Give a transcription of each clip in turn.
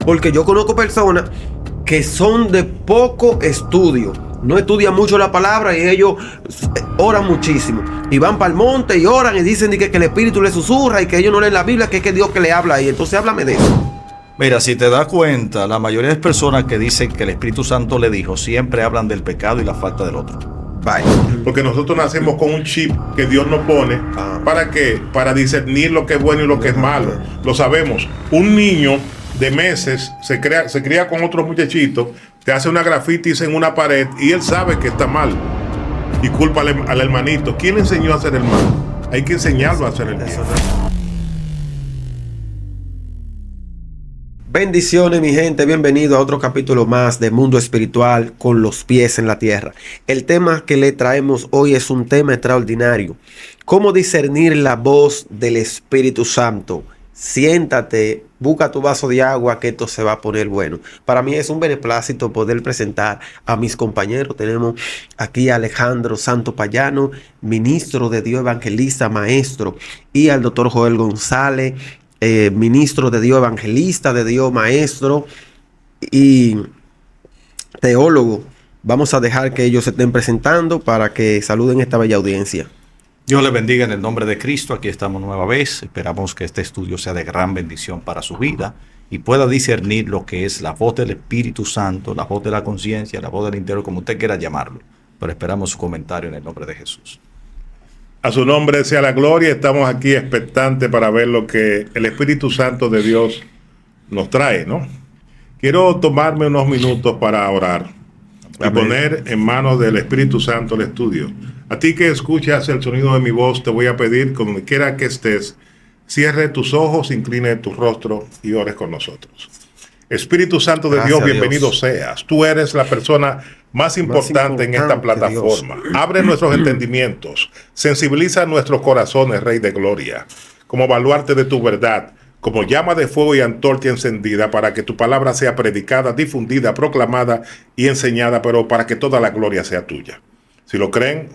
Porque yo conozco personas que son de poco estudio, no estudian mucho la palabra y ellos oran muchísimo. Y van para el monte y oran y dicen que el Espíritu les susurra y que ellos no leen la Biblia, que es que Dios que le habla ahí. Entonces háblame de eso. Mira, si te das cuenta, la mayoría de personas que dicen que el Espíritu Santo le dijo, siempre hablan del pecado y la falta del otro. Bye. Porque nosotros nacemos con un chip que Dios nos pone. ¿Para qué? Para discernir lo que es bueno y lo que es malo. Lo sabemos. Un niño de meses se cría con otros muchachitos, te hace una grafitis en una pared y él sabe que está mal. Y culpa al hermanito. ¿Quién le enseñó a hacer el mal? Hay que enseñarlo a hacer el bien. Bendiciones, mi gente, bienvenido a otro capítulo más de Mundo Espiritual con los pies en la tierra. El tema que le traemos hoy es un tema extraordinario. ¿Cómo discernir la voz del Espíritu Santo? Siéntate, busca tu vaso de agua que esto se va a poner bueno. Para mí es un beneplácito poder presentar a mis compañeros. Tenemos aquí a Alejandro Santo Payano, ministro de Dios, evangelista, maestro, y al doctor Joel González, ministro de Dios, evangelista de Dios, maestro y teólogo. Vamos a dejar que ellos se estén presentando para que saluden esta bella audiencia. Dios les bendiga en el nombre de Cristo. Aquí estamos nueva vez. Esperamos que este estudio sea de gran bendición para su vida y pueda discernir lo que es la voz del Espíritu Santo, la voz de la conciencia, la voz del interior, como usted quiera llamarlo. Pero esperamos su comentario en el nombre de Jesús. A su nombre sea la gloria. Estamos aquí expectantes para ver lo que el Espíritu Santo de Dios nos trae, ¿no? Quiero tomarme unos minutos para orar y poner en manos del Espíritu Santo el estudio. A ti que escuchas el sonido de mi voz, te voy a pedir, donde quiera que estés, cierre tus ojos, incline tu rostro y ores con nosotros. Espíritu Santo de Dios, bienvenido seas. Tú eres la persona más importante en esta plataforma. Dios. Abre nuestros entendimientos, sensibiliza nuestros corazones, Rey de Gloria, como baluarte de tu verdad, como llama de fuego y antorcha encendida, para que tu palabra sea predicada, difundida, proclamada y enseñada, pero para que toda la gloria sea tuya. Si lo creen,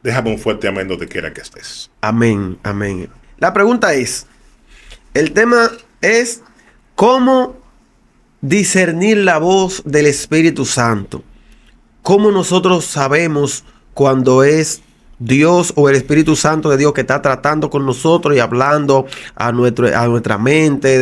déjame un fuerte amén donde quiera que estés. Amén, amén. La pregunta es, el tema es ¿cómo discernir la voz del Espíritu Santo? ¿Cómo nosotros sabemos cuando es Dios o el Espíritu Santo de Dios que está tratando con nosotros y hablando a nuestra mente,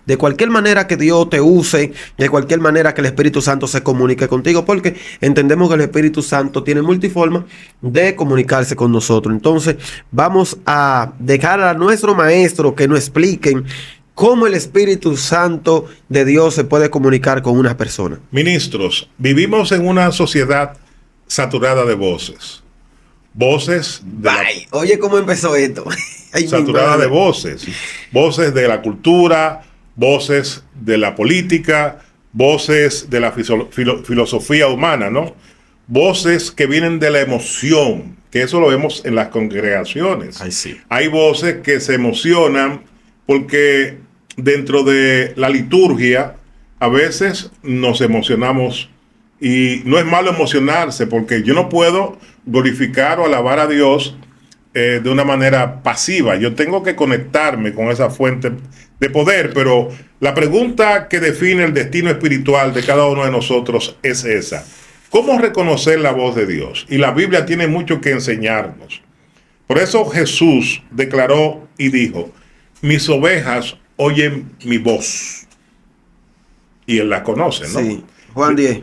de cualquier manera que Dios te use, de cualquier manera que el Espíritu Santo se comunique contigo? Porque entendemos que el Espíritu Santo tiene multiforma de comunicarse con nosotros. Entonces vamos a dejar a nuestro maestro que nos expliquen cómo el Espíritu Santo de Dios se puede comunicar con una persona. Ministros, vivimos en una sociedad saturada de voces. Voces de Oye, ¿cómo empezó esto? Saturada de voces. Voces de la cultura, voces de la política, voces de la filosofía humana, ¿no? Voces que vienen de la emoción, que eso lo vemos en las congregaciones. Ay, sí. Hay voces que se emocionan porque dentro de la liturgia a veces nos emocionamos, y no es malo emocionarse, porque yo no puedo glorificar o alabar a Dios de una manera pasiva. Yo tengo que conectarme con esa fuente de poder, pero la pregunta que define el destino espiritual de cada uno de nosotros es esa: ¿cómo reconocer la voz de Dios? Y la Biblia tiene mucho que enseñarnos. Por eso Jesús declaró y dijo: mis ovejas oyen mi voz. Y él la conoce, ¿no? Sí, Juan 10.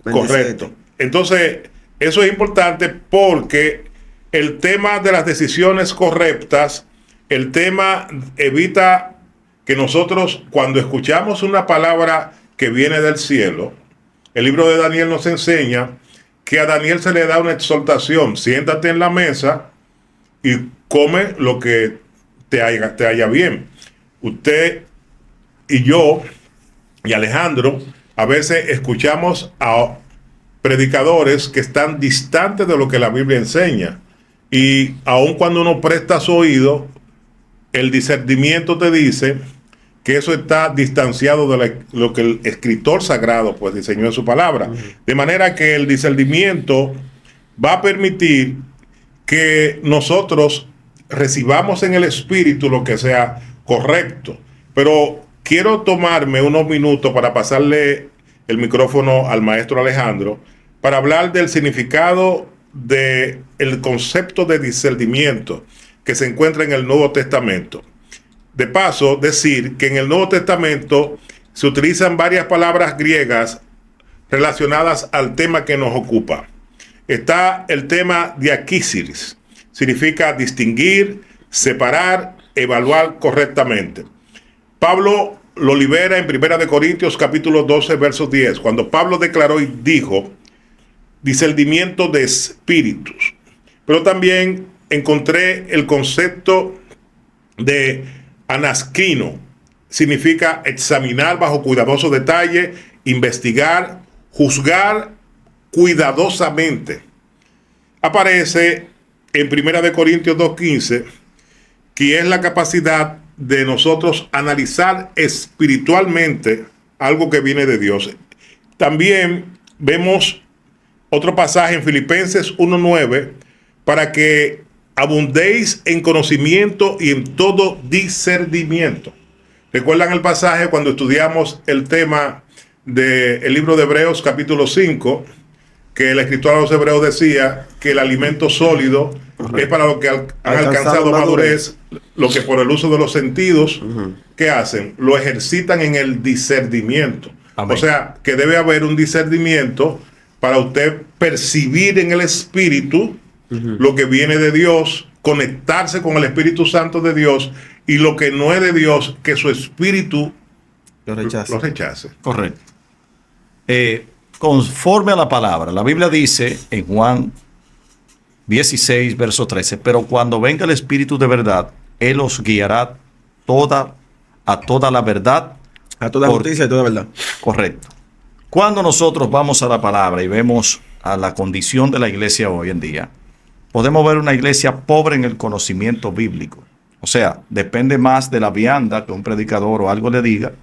Correcto. Entonces, eso es importante porque el tema de las decisiones correctas, el tema evita que nosotros, cuando escuchamos una palabra que viene del cielo, el libro de Daniel nos enseña que a Daniel se le da una exhortación: siéntate en la mesa y come lo que te haya bien. Usted y yo y Alejandro a veces escuchamos a predicadores que están distantes de lo que la Biblia enseña, y aun cuando uno presta su oído, el discernimiento te dice que eso está distanciado de lo que el escritor sagrado pues diseñó en su palabra. De manera que el discernimiento va a permitir que nosotros recibamos en el espíritu lo que sea correcto. Pero quiero tomarme unos minutos para pasarle el micrófono al maestro Alejandro para hablar del significado del concepto de discernimiento que se encuentra en el Nuevo Testamento. De paso, decir que en el Nuevo Testamento se utilizan varias palabras griegas relacionadas al tema que nos ocupa. Está el tema diakísiris, significa distinguir, separar, evaluar correctamente. Pablo lo libera en 1 Corintios capítulo 12, verso 10, cuando Pablo declaró y dijo discernimiento de espíritus. Pero también encontré el concepto de anascrino, significa examinar bajo cuidadoso detalle, investigar, juzgar cuidadosamente. Aparece en 1 Corintios 2:15, que es la capacidad de nosotros analizar espiritualmente algo que viene de Dios. También vemos otro pasaje en Filipenses 1:9, para que abundéis en conocimiento y en todo discernimiento. ¿Recuerdan el pasaje cuando estudiamos el tema del libro de Hebreos capítulo 5? Que el escritor a los hebreos decía que el alimento sólido es para los que han alcanzado madurez, lo que por el uso de los sentidos, ¿qué hacen? Lo ejercitan en el discernimiento. Amén. O sea, que debe haber un discernimiento para usted percibir en el espíritu lo que viene de Dios, conectarse con el Espíritu Santo de Dios, y lo que no es de Dios, que su espíritu lo rechace. Correcto. Conforme a la palabra, la Biblia dice en Juan 16, verso 13, pero cuando venga el Espíritu de verdad, Él os guiará a toda la verdad. A toda justicia y toda verdad. Correcto. Cuando nosotros vamos a la palabra y vemos a la condición de la iglesia hoy en día, podemos ver una iglesia pobre en el conocimiento bíblico. O sea, depende más de la vianda que un predicador o algo le diga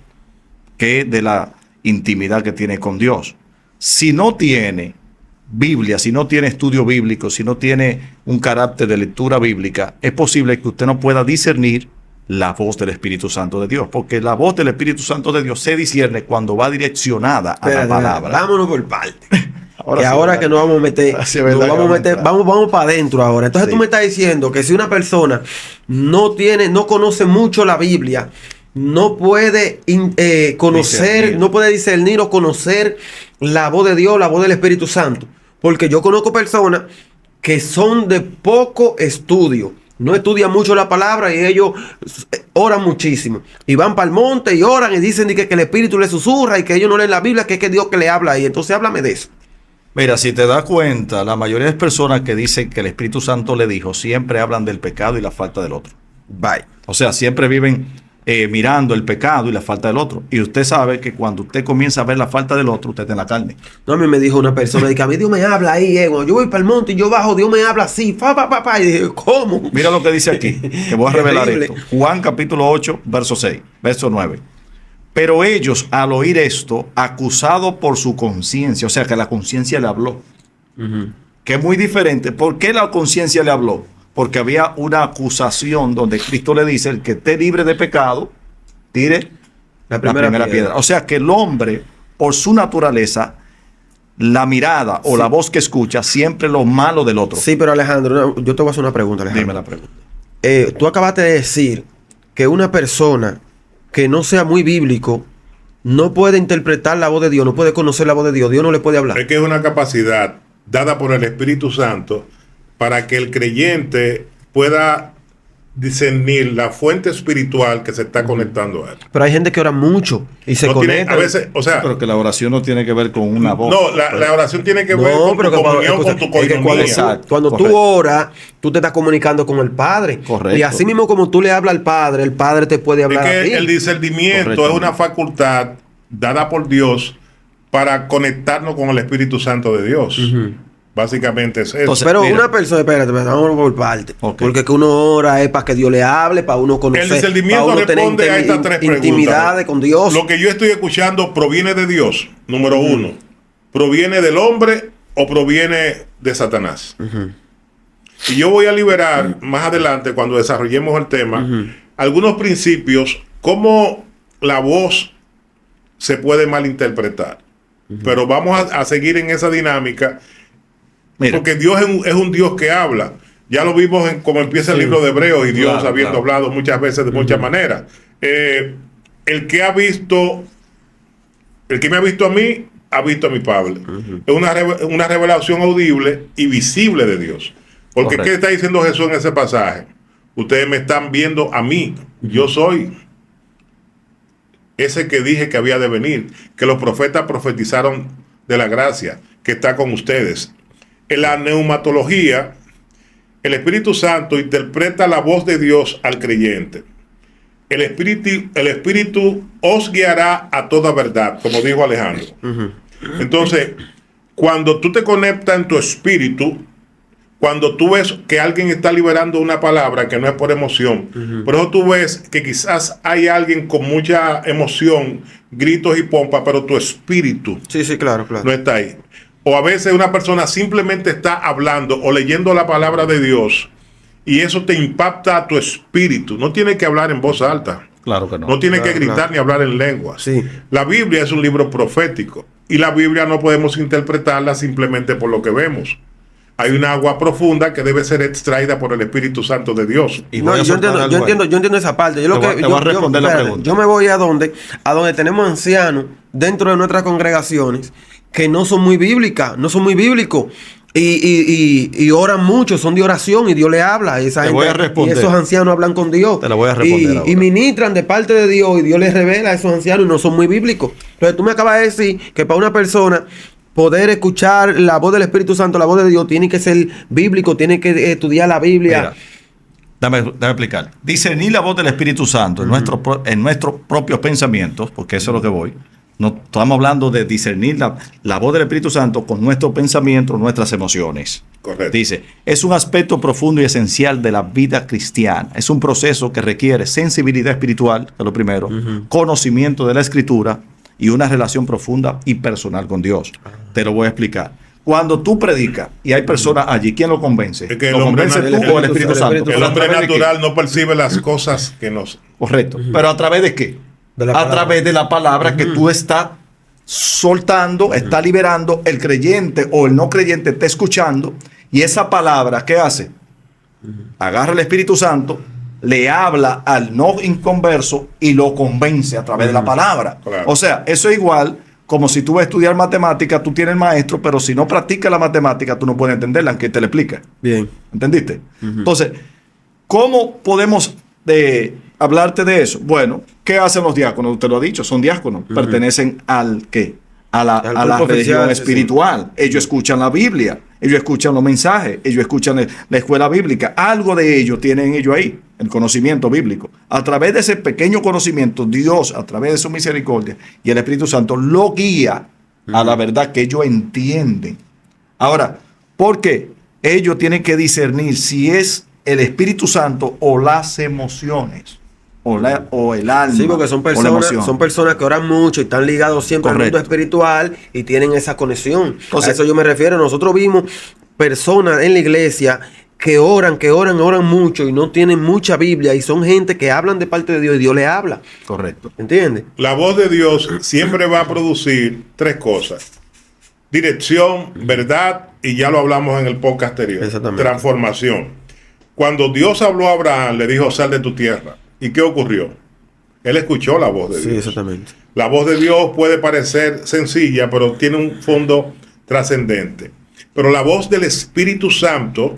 que de la intimidad que tiene con Dios. Si no tiene Biblia, si no tiene estudio bíblico, si no tiene un carácter de lectura bíblica, es posible que usted no pueda discernir la voz del Espíritu Santo de Dios, porque la voz del Espíritu Santo de Dios se discierne cuando va direccionada a la palabra. Vámonos por parte. Ahora que nos vamos a meter, vamos para adentro ahora. Entonces tú me estás diciendo que si una persona no conoce mucho la Biblia, no puede conocer, no puede discernir o conocer la voz de Dios, la voz del Espíritu Santo. Porque yo conozco personas que son de poco estudio, no estudian mucho la palabra y ellos oran muchísimo. Y van para el monte y oran y dicen que el Espíritu les susurra y que ellos no leen la Biblia, que es Dios que le habla ahí. Entonces háblame de eso. Mira, si te das cuenta, la mayoría de personas que dicen que el Espíritu Santo le dijo, siempre hablan del pecado y la falta del otro. Bye. O sea, siempre viven mirando el pecado y la falta del otro. Y usted sabe que cuando usted comienza a ver la falta del otro, usted está en la carne. No, a mí me dijo una persona que a mí Dios me habla ahí, cuando yo voy para el monte y yo bajo, Dios me habla así, y dije, ¿cómo? Mira lo que dice aquí, que voy a revelar esto. Juan capítulo 8, verso 6, verso 9. Pero ellos, al oír esto, acusados por su conciencia, o sea, que la conciencia le habló, que es muy diferente. ¿Por qué la conciencia le habló? Porque había una acusación donde Cristo le dice, el que esté libre de pecado, tire la primera piedra. O sea que el hombre, por su naturaleza, la mirada o la voz que escucha, siempre lo malo del otro. Sí, pero Alejandro, yo te voy a hacer una pregunta, Alejandro. Dime la pregunta. Tú acabaste de decir que una persona que no sea muy bíblico no puede interpretar la voz de Dios, no puede conocer la voz de Dios, Dios no le puede hablar. Es que es una capacidad dada por el Espíritu Santo para que el creyente pueda discernir la fuente espiritual que se está conectando a él. Pero hay gente que ora mucho y se conecta. A veces, o sea, pero que la oración no tiene que ver con una voz. No, la oración tiene que ver con tu comunión, con tu comunión. Cuando tú oras, tú te estás comunicando con el Padre. Correcto. Y así mismo como tú le hablas al Padre, el Padre te puede hablar es que a ti. El discernimiento es una facultad dada por Dios para conectarnos con el Espíritu Santo de Dios. Básicamente es eso. Entonces, pero mira, una persona, espérate, vamos por parte. Okay. Porque que uno ora es para que Dios le hable, para uno conocer. El discernimiento responde a estas tres preguntas. Intimidad con Dios. Lo que yo estoy escuchando proviene de Dios, número uno. ¿Proviene del hombre o proviene de Satanás? Y yo voy a liberar más adelante, cuando desarrollemos el tema, algunos principios, cómo la voz se puede malinterpretar. Pero vamos a seguir en esa dinámica. Mira. Porque Dios es un Dios que habla. Ya lo vimos en cómo empieza el libro de Hebreos, y Dios Claro, habiendo hablado muchas veces de muchas maneras. El que me ha visto a mí, ha visto a mi Padre. Es una revelación audible y visible de Dios. Porque Correcto. ¿qué está diciendo Jesús en ese pasaje? Ustedes me están viendo a mí. Yo soy ese que dije que había de venir, que los profetas profetizaron de la gracia que está con ustedes. En la neumatología, el Espíritu Santo interpreta la voz de Dios al creyente. El Espíritu os guiará a toda verdad, como dijo Alejandro. Entonces, cuando tú te conectas en tu espíritu, cuando tú ves que alguien está liberando una palabra que no es por emoción, por eso tú ves que quizás hay alguien con mucha emoción, gritos y pompa, pero tu espíritu Sí, claro, claro. no está ahí. O a veces una persona simplemente está hablando o leyendo la palabra de Dios y eso te impacta a tu espíritu. No tiene que hablar en voz alta. Claro que no. No tiene Claro, que gritar claro. ni hablar en lenguas. Sí. La Biblia es un libro profético y la Biblia no podemos interpretarla simplemente por lo que vemos. Hay una agua profunda que debe ser extraída por el Espíritu Santo de Dios. Y No, voy a yo soltar algo ahí. entiendo esa parte. Yo, Te voy a responder la espérate, pregunta. yo me voy a donde tenemos ancianos dentro de nuestras congregaciones que no son muy bíblicas, no son muy bíblicos. Y oran mucho, son de oración y Dios le habla. Te voy a responder. Y esos ancianos hablan con Dios. Te la voy a responder ahora. Y ministran de parte de Dios y Dios les revela a esos ancianos y no son muy bíblicos. Entonces tú me acabas de decir que para una persona poder escuchar la voz del Espíritu Santo, la voz de Dios, tiene que ser bíblico, tiene que estudiar la Biblia. Mira, dame explicar. Discernir la voz del Espíritu Santo en nuestros propios pensamientos, porque eso es lo que voy. No estamos hablando de discernir la voz del Espíritu Santo con nuestros pensamientos, nuestras emociones. Correcto. Dice, es un aspecto profundo y esencial de la vida cristiana. Es un proceso que requiere sensibilidad espiritual, que es lo primero, conocimiento de la Escritura y una relación profunda y personal con Dios. Te lo voy a explicar. Cuando tú predicas y hay personas allí, ¿quién lo convence? Es que ¿Lo convence tú o el Espíritu Santo? El ¿Pero a hombre través de qué? natural no percibe las cosas que nos... Correcto. ¿Pero a través de qué? De la A palabra. través de la palabra que tú estás soltando, está liberando, el creyente o el no creyente está escuchando, y esa palabra, ¿qué hace? Agarra el Espíritu Santo, le habla al no inconverso y lo convence a través de la palabra. Claro. O sea, eso es igual como si tú vas a estudiar matemática, tú tienes el maestro, pero si no practicas la matemática, tú no puedes entenderla, aunque te la explique. Bien. ¿Entendiste? Entonces, ¿cómo podemos hablarte de eso? Bueno, ¿qué hacen los diáconos? Usted lo ha dicho, son diáconos. Pertenecen al ¿qué? A la cuerpo religión oficial, espiritual. Ellos escuchan la Biblia, ellos escuchan los mensajes, ellos escuchan la escuela bíblica. Algo de ellos tienen ellos ahí, el conocimiento bíblico. A través de ese pequeño conocimiento, Dios, a través de su misericordia y el Espíritu Santo, lo guía a la verdad que ellos entienden. Ahora, ¿por qué? Ellos tienen que discernir si es el Espíritu Santo o las emociones o el alma. Sí, porque son o la emoción. personas que oran mucho y están ligados siempre al Correcto. mundo espiritual y tienen esa conexión. Entonces, a eso yo me refiero. Nosotros vimos personas en la iglesia que oran mucho y no tienen mucha Biblia y son gente que hablan de parte de Dios y Dios les habla. Correcto. ¿Entiendes? La voz de Dios siempre va a producir tres cosas: dirección, verdad, y ya lo hablamos en el podcast anterior. Exactamente. Transformación. Cuando Dios habló a Abraham, le dijo: sal de tu tierra. ¿Y qué ocurrió? Él escuchó la voz de Sí, Dios. exactamente. La voz de Dios puede parecer sencilla, pero tiene un fondo trascendente. Pero la voz del Espíritu Santo,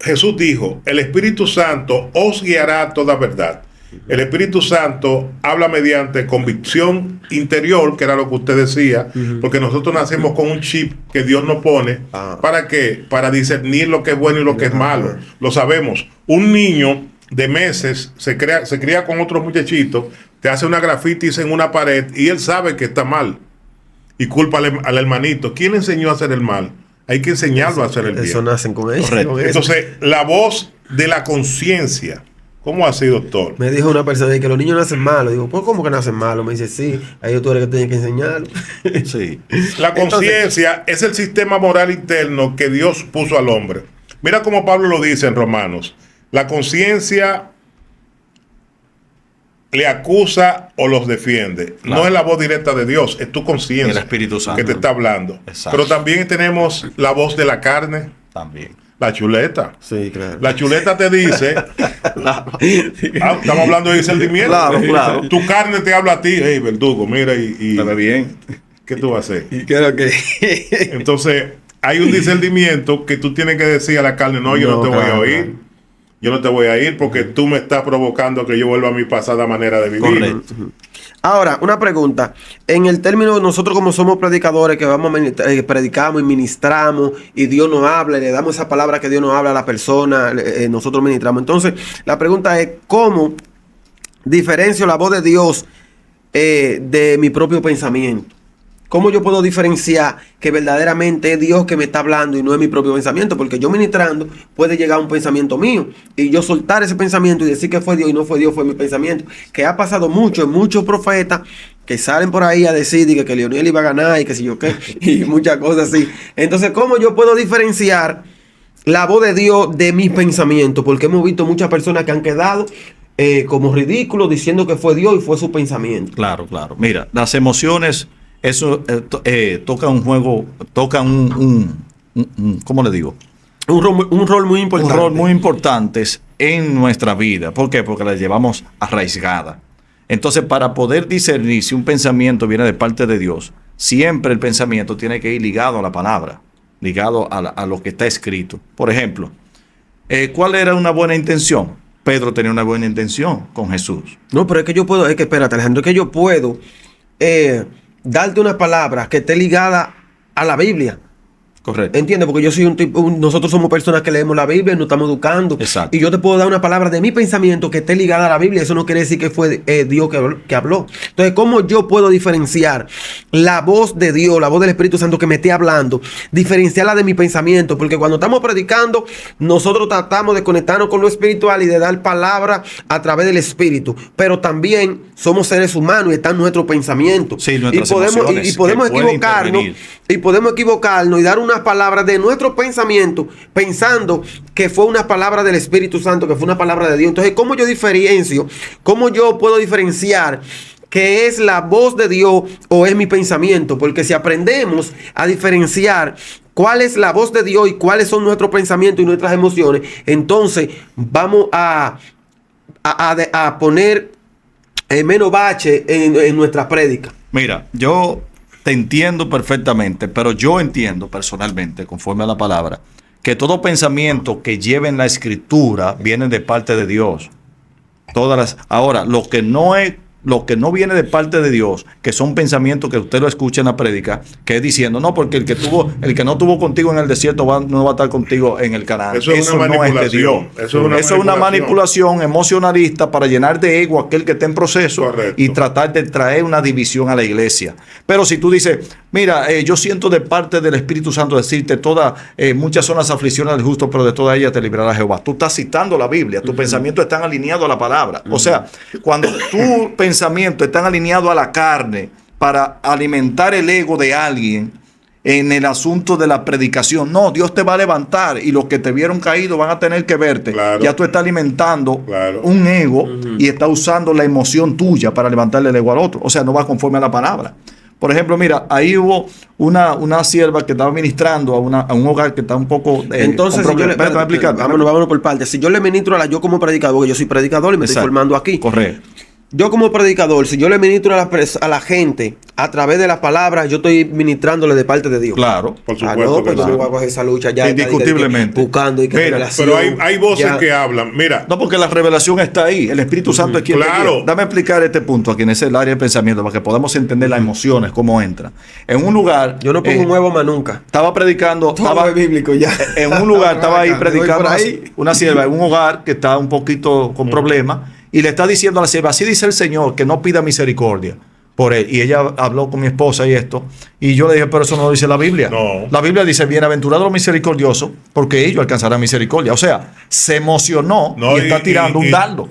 Jesús dijo: el Espíritu Santo os guiará a toda verdad. El Espíritu Santo habla mediante convicción interior, que era lo que usted decía, porque nosotros nacemos con un chip que Dios nos pone. ¿Para qué? Para discernir lo que es bueno y lo que es malo. Lo sabemos. Un niño de meses se cría con otros muchachitos, te hace una grafitis en una pared y él sabe que está mal y culpa al hermanito. ¿Quién le enseñó a hacer el mal? Hay que enseñarlo a hacer el bien. Eso nacen con eso. Correcto. con eso. Entonces, la voz de la conciencia. ¿Cómo así, doctor? Me dijo una persona que los niños nacen malos. Digo, pues ¿cómo que nacen malos? Me dice, sí, ahí tú eres que tienes que enseñarlo. Sí. La conciencia es el sistema moral interno que Dios puso al hombre. Mira cómo Pablo lo dice en Romanos. La conciencia le acusa o los defiende. Claro. No es la voz directa de Dios, es tu El conciencia Espíritu Santo. que te está hablando. Exacto. Pero también tenemos la voz de la carne, También. la chuleta. Sí, claro. La chuleta te dice, estamos hablando de discernimiento. Claro, claro. Tu carne te habla a ti, hey, verdugo, mira, y Te ve bien. ¿qué tú vas a hacer? Y creo que Entonces, hay un discernimiento que tú tienes que decir a la carne, no, yo no te voy a claro, oír. claro. Yo no te voy a ir porque tú me estás provocando que yo vuelva a mi pasada manera de vivir. Correcto. Ahora, una pregunta. En el término, nosotros como somos predicadores, que vamos a predicamos y ministramos, y Dios nos habla, y le damos esa palabra que Dios nos habla a la persona, nosotros ministramos. Entonces, la pregunta es, ¿cómo diferencio la voz de Dios de mi propio pensamiento? ¿Cómo yo puedo diferenciar que verdaderamente es Dios que me está hablando y no es mi propio pensamiento? Porque yo ministrando puede llegar un pensamiento mío y yo soltar ese pensamiento y decir que fue Dios y no fue Dios, fue mi pensamiento. Que ha pasado mucho en muchos profetas que salen por ahí a decir que Leonel iba a ganar y que si yo qué, y muchas cosas así. Entonces, ¿cómo yo puedo diferenciar la voz de Dios de mis pensamientos? Porque hemos visto muchas personas que han quedado como ridículos diciendo que fue Dios y fue su pensamiento. Claro, claro. Mira, las emociones, eso toca un juego, toca ¿cómo le digo? Un rol muy importante. Un rol muy importante en nuestra vida. ¿Por qué? Porque la llevamos arraigada. Entonces, para poder discernir si un pensamiento viene de parte de Dios, siempre el pensamiento tiene que ir ligado a la palabra, ligado a lo que está escrito. Por ejemplo, ¿cuál era una buena intención? Pedro tenía una buena intención con Jesús. No, pero espérate, Alejandro, es que yo puedo darte una palabra que esté ligada a la Biblia. Correcto. ¿Entiendes? Porque yo soy nosotros somos personas que leemos la Biblia y nos estamos educando. Exacto. Y yo te puedo dar una palabra de mi pensamiento que esté ligada a la Biblia. Eso no quiere decir que fue Dios que habló. Entonces, ¿cómo yo puedo diferenciar la voz de Dios, la voz del Espíritu Santo que me esté hablando, diferenciarla de mi pensamiento? Porque cuando estamos predicando, nosotros tratamos de conectarnos con lo espiritual y de dar palabra a través del Espíritu. Pero también somos seres humanos y están nuestros pensamientos. Sí, y nuestras podemos emociones podemos que pueden equivocarnos. intervenir. Y podemos equivocarnos y dar unas palabras de nuestro pensamiento pensando que fue una palabra del Espíritu Santo, que fue una palabra de Dios. Entonces, ¿cómo yo diferencio? ¿Cómo yo puedo diferenciar que es la voz de Dios o es mi pensamiento? Porque si aprendemos a diferenciar cuál es la voz de Dios y cuáles son nuestros pensamientos y nuestras emociones, entonces vamos a poner menos bache en nuestra prédica. Mira, yo te entiendo perfectamente, pero yo entiendo personalmente, conforme a la palabra, que todo pensamiento que lleve en la escritura viene de parte de Dios. Ahora, lo que no viene de parte de Dios, que son pensamientos que usted lo escucha en la prédica, que es diciendo, no, porque el que no estuvo contigo en el desierto no va a estar contigo en el Canaán. Eso es una no es de Dios. manipulación. Eso es una manipulación emocionalista para llenar de ego a aquel que está en proceso. Correcto. Y tratar de traer una división a la iglesia. Pero si tú dices, mira, yo siento de parte del Espíritu Santo decirte muchas son las aflicciones del justo, pero de todas ellas te librará Jehová. Tú estás citando la Biblia, tus pensamientos están alineados a la palabra. O sea, cuando tu pensamiento están alineados a la carne para alimentar el ego de alguien en el asunto de la predicación, no, Dios te va a levantar y los que te vieron caído van a tener que verte. Claro. Ya tú estás alimentando Claro. un ego y estás usando la emoción tuya para levantarle el ego al otro. O sea, no va conforme a la palabra. Por ejemplo, mira, ahí hubo una sierva que estaba ministrando a un hogar que está un poco Entonces, con problemas. Déjame explicar. vámonos por partes. Si yo le ministro yo como predicador, porque yo soy predicador y me estoy Exacto. formando aquí. Correcto. Yo como predicador, si yo le ministro a la gente a través de las palabras, yo estoy ministrándole de parte de Dios. Claro. Por Ah, supuesto no, pues que yo sí. no voy a coger esa lucha ya. Indiscutiblemente. Buscando y que Mira, revelación, Pero hay voces ya. que hablan. Mira, No, porque la revelación está ahí. El Espíritu Santo es quien te Claro. guía. Dame explicar este punto aquí en ese área de pensamiento para que podamos entender las emociones, cómo entran. En un lugar. Yo no pongo un huevo más nunca. Estaba predicando. Todo es bíblico ya. En un lugar estaba ahí Voy predicando por ahí. una sierva en un hogar que está un poquito con problemas y le está diciendo a la sierva, así dice el Señor, que no pida misericordia por él. Y ella habló con mi esposa y esto, y yo le dije, pero eso no lo dice la Biblia. No. La Biblia dice, bienaventurados los misericordiosos, porque ellos alcanzarán misericordia. O sea, se emocionó No, y está tirando un dardo.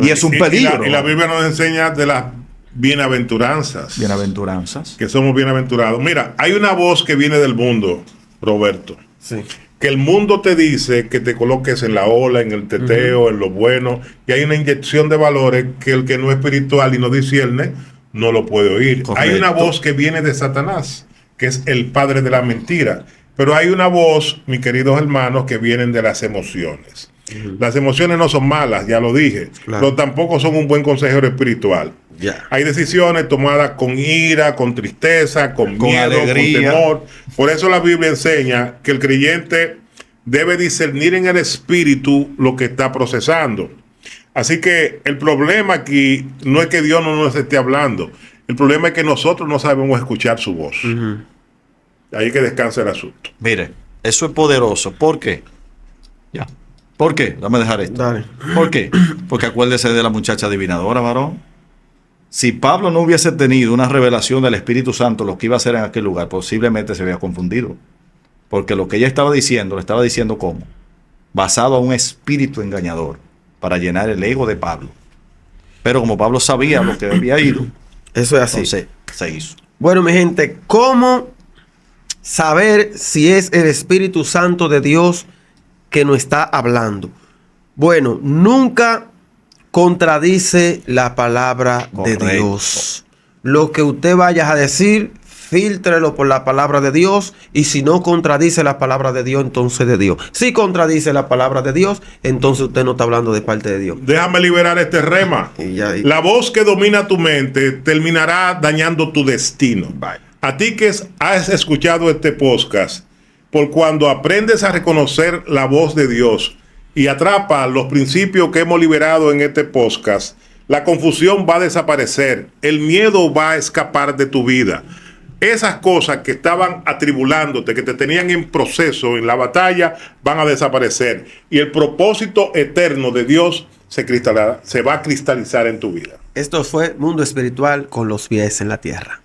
Y es un peligro. Y la Biblia nos enseña de las bienaventuranzas. Bienaventuranzas. Que somos bienaventurados. Mira, hay una voz que viene del mundo, Roberto. Sí. que el mundo te dice que te coloques en la ola, en el teteo, en lo bueno, y hay una inyección de valores que el que no es espiritual y no discierne, no lo puede oír. Correcto. Hay una voz que viene de Satanás, que es el padre de la mentira, pero hay una voz, mis queridos hermanos, que vienen de las emociones. Las emociones no son malas, ya lo dije, Claro. pero tampoco son un buen consejero espiritual. Ya. Hay decisiones tomadas con ira, con tristeza, con miedo, alegría. con temor. Por eso la Biblia enseña que el creyente debe discernir en el espíritu lo que está procesando. Así que el problema aquí no es que Dios no nos esté hablando. El problema es que nosotros no sabemos escuchar su voz. Ahí que descansa el asunto. Mire, eso es poderoso. ¿Por qué? Ya. ¿Por qué? Dame dejar esto. Dale. ¿Por qué? Porque acuérdese de la muchacha adivinadora, varón. Si Pablo no hubiese tenido una revelación del Espíritu Santo, lo que iba a hacer en aquel lugar, posiblemente se había confundido. Porque lo que ella estaba diciendo, lo estaba diciendo ¿cómo? Basado a un espíritu engañador para llenar el ego de Pablo. Pero como Pablo sabía lo que había ido, Eso es así. entonces se hizo. Bueno, mi gente, ¿cómo saber si es el Espíritu Santo de Dios que nos está hablando? Bueno, nunca contradice la palabra Correcto. de Dios. Lo que usted vaya a decir, fíltrelo por la palabra de Dios, y si no contradice la palabra de Dios, entonces de Dios. Si contradice la palabra de Dios, entonces usted no está hablando de parte de Dios. Déjame liberar este rema. Y ya- y- La voz que domina tu mente terminará dañando tu destino. Bye. A ti que has escuchado este podcast, por cuando aprendes a reconocer la voz de Dios y atrapa los principios que hemos liberado en este podcast, la confusión va a desaparecer, el miedo va a escapar de tu vida. Esas cosas que estaban atribulándote, que te tenían en proceso, en la batalla, van a desaparecer. Y el propósito eterno de Dios se va a cristalizar en tu vida. Esto fue Mundo Espiritual con los pies en la tierra.